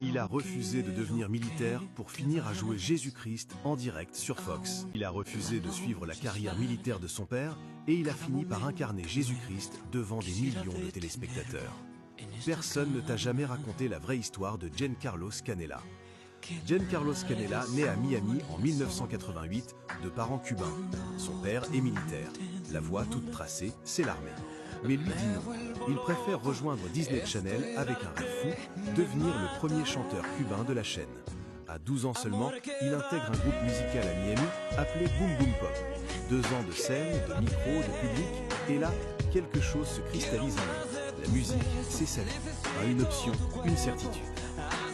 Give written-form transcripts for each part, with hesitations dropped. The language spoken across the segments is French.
Il a refusé de devenir militaire pour finir à jouer Jésus-Christ en direct sur Fox. Il a refusé de suivre la carrière militaire de son père et il a fini par incarner Jésus-Christ devant des millions de téléspectateurs. Personne ne t'a jamais raconté la vraie histoire de Giancarlo Canella. Giancarlo Canella naît à Miami en 1988 de parents cubains. Son père est militaire. La voie toute tracée, c'est l'armée. Mais lui dit non. Il préfère rejoindre Disney Channel avec un rêve fou, devenir le premier chanteur cubain de la chaîne. À 12 ans seulement, il intègre un groupe musical à Miami appelé Boom Boom Pop. 2 ans de scène, de micro, de public, et là, quelque chose se cristallise en lui. La musique, c'est sa vie. Pas une option, une certitude.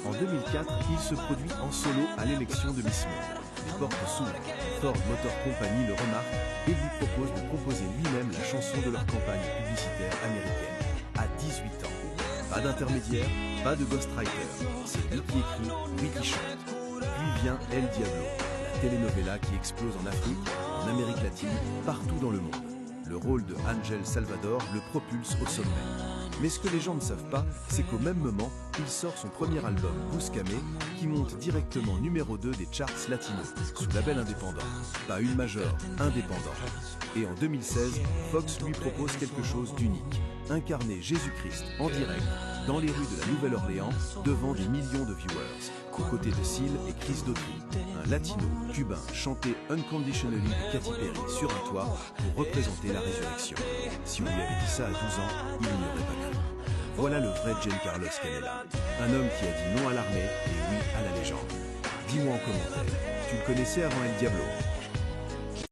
En 2004, il se produit en solo à l'élection de Miss Monde. Les portes s'ouvrent. Ford Motor Company le remarque et lui propose de composer lui-même la chanson de leur campagne publicitaire américaine. À 18 ans. Pas d'intermédiaire, pas de ghostwriter. C'est lui qui écrit, lui qui chante. Puis vient El Diablo, la telenovela qui explose en Afrique, en Amérique latine, partout dans le monde. Le rôle de Ángel Salvador le propulse au sommet. Mais ce que les gens ne savent pas, c'est qu'au même moment, il sort son premier album, Buscame, qui monte directement numéro 2 des charts latinos, sous label indépendant. Pas une majeure, indépendant. Et en 2016, Fox lui propose quelque chose d'unique. Incarner Jésus-Christ en direct, dans les rues de la Nouvelle-Orléans, devant des millions de viewers, aux côtés de Seal et Chris Daughtry, un latino cubain chanté Unconditionally de Katy Perry sur un toit pour représenter la résurrection. Si on lui avait dit ça à 12 ans, il n'y aurait pas cru. Voilà le vrai Giancarlo Canella, un homme qui a dit non à l'armée et oui à la légende. Dis-moi en commentaire, tu le connaissais avant El Diablo?